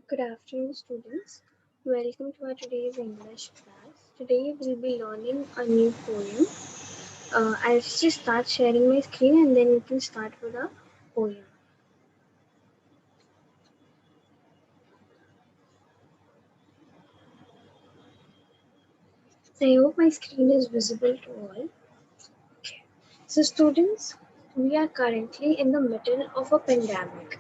Good afternoon, students. Welcome to our today's English class. Today we'll be learning a new poem. I'll just start sharing my screen and then we can start with the poem. I hope my screen is visible to all. Okay. So, students, we are currently in the middle of a pandemic.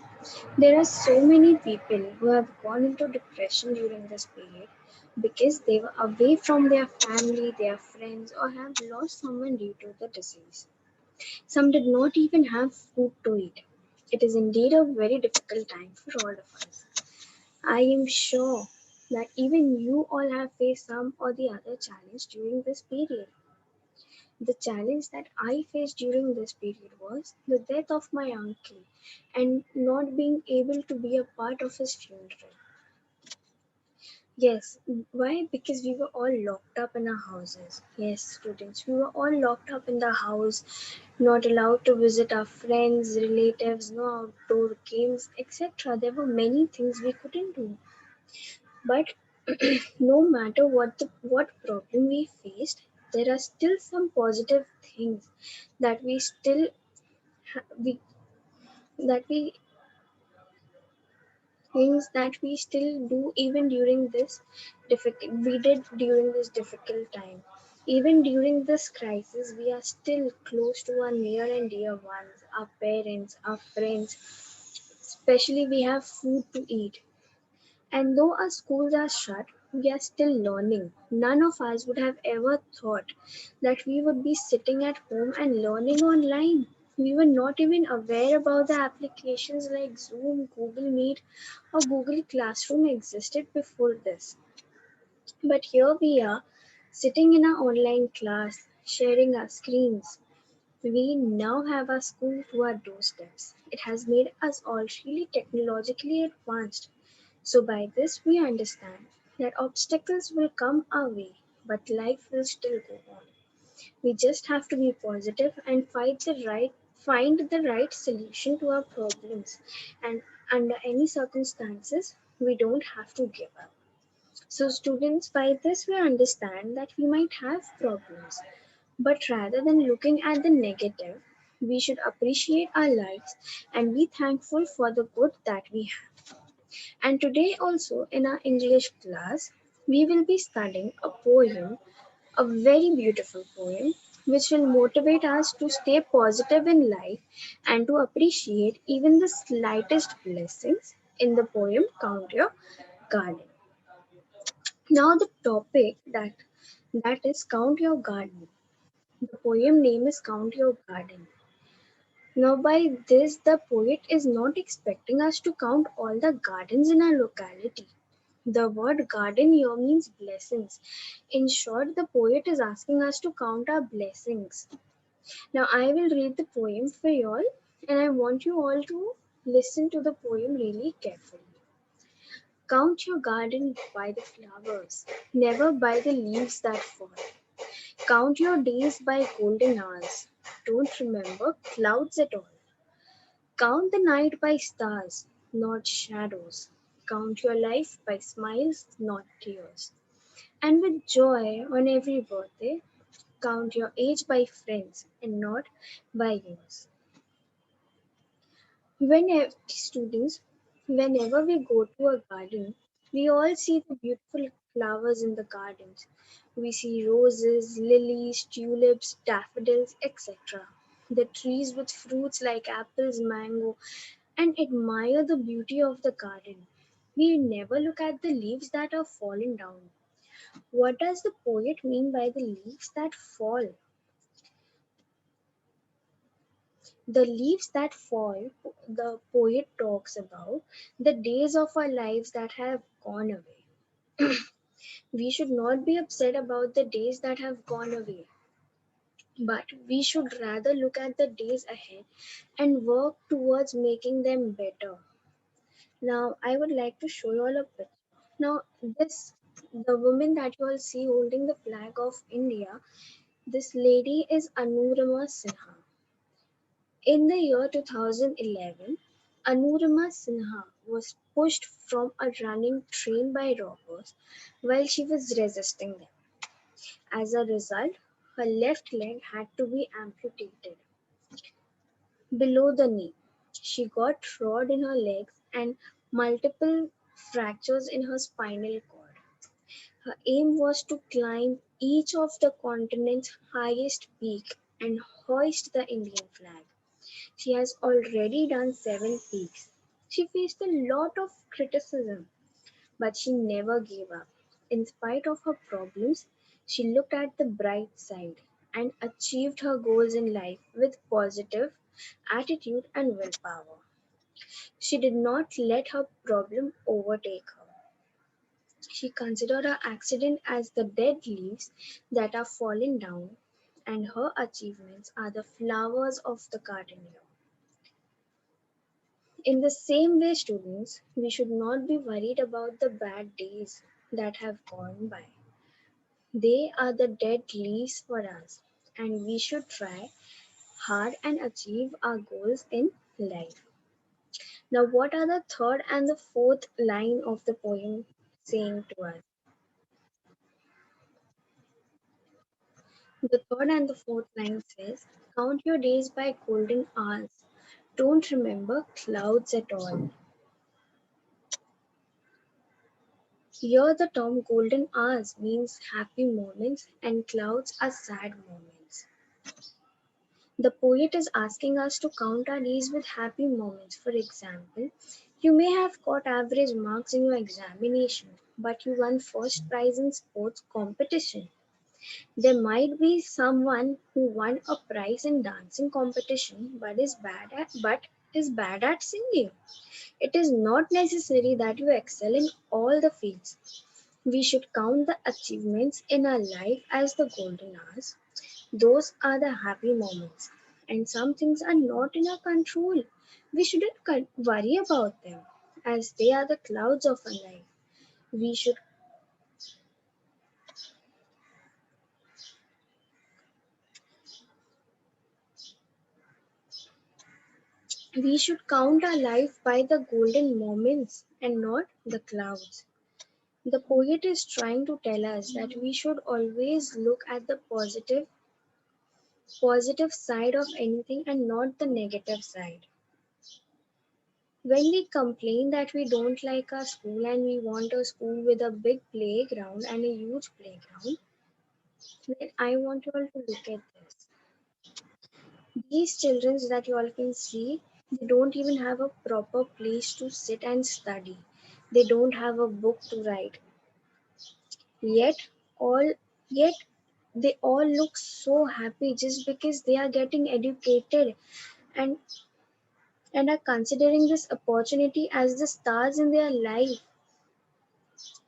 There are so many people who have gone into depression during this period because they were away from their family, their friends, or have lost someone due to the disease. Some did not even have food to eat. It is indeed a very difficult time for all of us. I am sure that even you all have faced some or the other challenge during this period. The challenge that I faced during this period was the death of my uncle and not being able to be a part of his funeral. Yes, why? Because we were all locked up in our houses. Yes, students, we were all locked up in the house, not allowed to visit our friends, relatives, no outdoor games, etc. There were many things we couldn't do. But no matter what problem we faced, there are still some positive things that we still we that we things that we still do even during this difficult time. Even during this crisis, we are still close to our near and dear ones, our parents, our friends. Especially, we have food to eat. And though our schools are shut, we are still learning. None of us would have ever thought that we would be sitting at home and learning online. We were not even aware about the applications like Zoom, Google Meet, or Google Classroom existed before this. But here we are, sitting in our online class, sharing our screens. We now have our school to our doorsteps. It has made us all really technologically advanced. So, by this, we understand that obstacles will come our way, but life will still go on. We just have to be positive and find the right solution to our problems. And under any circumstances, we don't have to give up. So, students, by this, we understand that we might have problems, but rather than looking at the negative, we should appreciate our lives and be thankful for the good that we have. And today, also in our English class, we will be studying a poem, a very beautiful poem, which will motivate us to stay positive in life and to appreciate even the slightest blessings in the poem Count Your Garden. Now, the topic that is Count Your Garden. The poem name is Count Your Garden. Now, by this, the poet is not expecting us to count all the gardens in our locality. The word garden here means blessings. In short, the poet is asking us to count our blessings. Now, I will read the poem for you all, and I want you all to listen to the poem really carefully. Count your garden by the flowers, never by the leaves that fall. Count your days by golden hours. Don't remember clouds at all. Count the night by stars, not shadows. Count your life by smiles, not tears. And with joy on every birthday, count your age by friends and not by years. Students, whenever we go to a garden, we all see the beautiful flowers in the gardens. We see roses, lilies, tulips, daffodils, etc. The trees with fruits like apples, mango, and admire the beauty of the garden. We never look at the leaves that are fallen down. What does the poet mean by the leaves that fall? The leaves that fall, the poet talks about the days of our lives that have gone away. We should not be upset about the days that have gone away, but we should rather look at the days ahead and work towards making them better. Now, I would like to show you all a picture. Now, the woman that you all see holding the flag of India, this lady is Anurama Sinha. In the year 2011, Anurima Sinha was pushed from a running train by robbers while she was resisting them. As a result, her left leg had to be amputated below the knee. She got rod in her legs and multiple fractures in her spinal cord. Her aim was to climb each of the continent's highest peak and hoist the Indian flag. She has already done 7 peaks. She faced a lot of criticism, but she never gave up. In spite of her problems, she looked at the bright side and achieved her goals in life with positive attitude and willpower. She did not let her problem overtake her. She considered her accident as the dead leaves that are falling down, and her achievements are the flowers of the garden. In the same way, students, we should not be worried about the bad days that have gone by. They are the dead leaves for us, and we should try hard and achieve our goals in life. Now, what are the third and the fourth line of the poem saying to us? The third and the fourth line says, count your days by golden hours. Don't remember clouds at all. Here, the term golden hours means happy moments, and clouds are sad moments. The poet is asking us to count our days with happy moments. For example, you may have got average marks in your examination, but you won first prize in sports competition. There might be someone who won a prize in dancing competition but is bad at singing. It is not necessary that you excel in all the fields. We should count the achievements in our life as the golden hours. Those are the happy moments. And some things are not in our control. We shouldn't worry about them as they are the clouds of our life. We should we should count our life by the golden moments and not the clouds. The poet is trying to tell us that we should always look at the positive side of anything and not the negative side. When we complain that we don't like our school and we want a school with a big playground and a huge playground, then I want you all to look at this. These children that you all can see, they don't even have a proper place to sit and study. They don't have a book to write. Yet all yet they all look so happy just because they are getting educated and and are considering this opportunity as the stars in their life.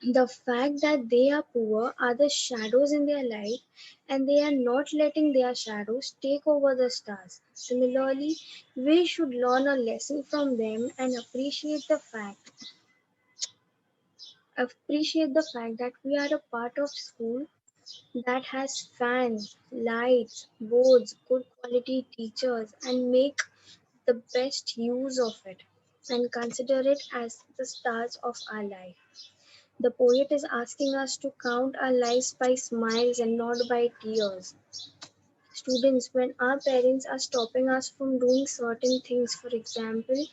The fact that they are poor are the shadows in their life, and they are not letting their shadows take over the stars. Similarly, we should learn a lesson from them and appreciate the fact that we are a part of school that has fans, lights, boards, good quality teachers, and make the best use of it and consider it as the stars of our life. The poet is asking us to count our lives by smiles and not by tears. Students, when our parents are stopping us from doing certain things, for example,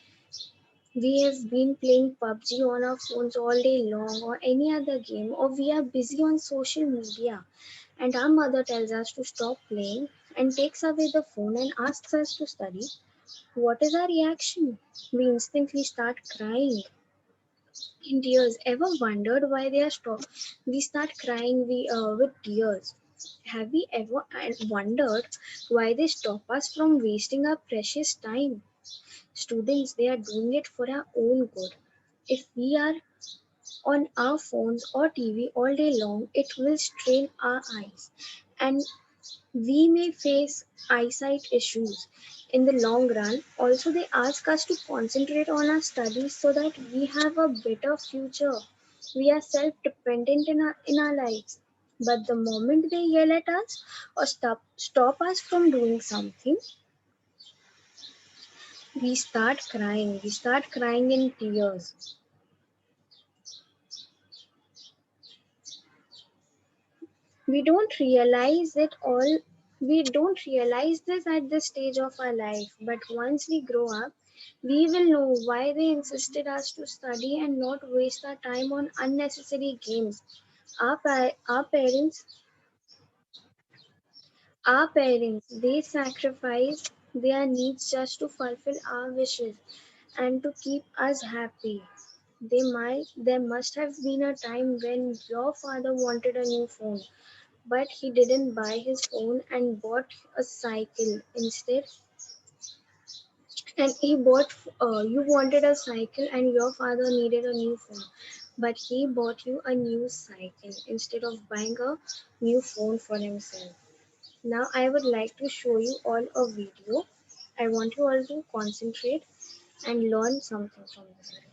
we have been playing PUBG on our phones all day long or any other game, or we are busy on social media, and our mother tells us to stop playing and takes away the phone and asks us to study, what is our reaction? We instantly start crying in tears. Ever wondered why they are stopped? We start crying with tears. Have we ever wondered why they stop us from wasting our precious time? Students, they are doing it for our own good. If we are on our phones or TV all day long, it will strain our eyes and we may face eyesight issues in the long run. Also, they ask us to concentrate on our studies so that we have a better future. We are self dependent in our lives. But the moment they yell at us or stop us from doing something, We start crying in tears. We don't realize it all. We don't realize this at this stage of our life, but once we grow up, we will know why they insisted us to study and not waste our time on unnecessary games. Our parents, they sacrifice their needs just to fulfill our wishes and to keep us happy. There must have been a time when your father wanted a new phone, but he didn't buy his phone and bought a cycle instead. And he bought, you wanted a cycle and your father needed a new phone, but he bought you a new cycle instead of buying a new phone for himself. Now, I would like to show you all a video. I want you all to concentrate and learn something from this video.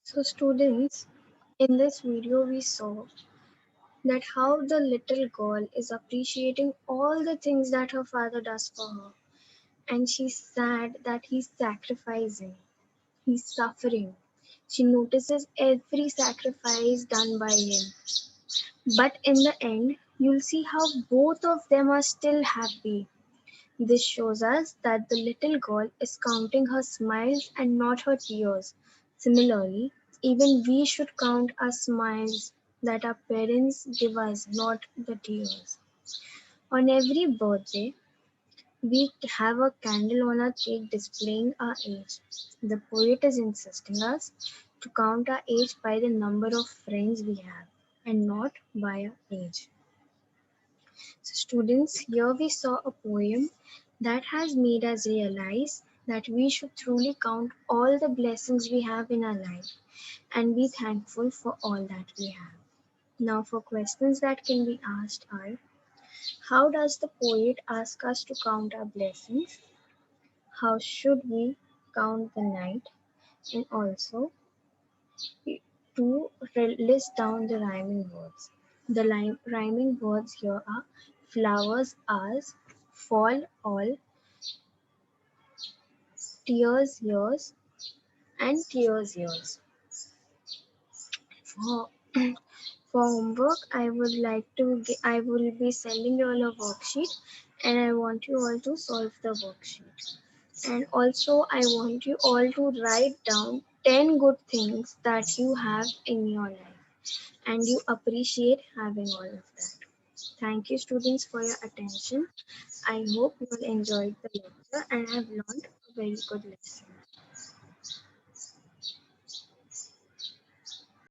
So, students, in this video, we saw that how the little girl is appreciating all the things that her father does for her, and she's sad that he's sacrificing, he's suffering. She notices every sacrifice done by him. But in the end, you'll see how both of them are still happy. This shows us that the little girl is counting her smiles and not her tears. Similarly, even we should count our smiles that our parents give us, not the tears. On every birthday, we have a candle on our cheek displaying our age. The poet is insisting us to count our age by the number of friends we have and not by our age. So, students, here we saw a poem that has made us realize that we should truly count all the blessings we have in our life and be thankful for all that we have. Now, for questions that can be asked are: how does the poet ask us to count our blessings? How should we count the night? And also to list down the rhyming words. The rhyming words here are flowers ours, fall all, tears yours, and tears yours. For, for homework, I will be sending you all a worksheet, and I want you all to solve the worksheet. And also, I want you all to write down 10 good things that you have in your life and you appreciate having all of that. Thank you, students, for your attention. I hope you will enjoy the lecture and have learned a very good lesson.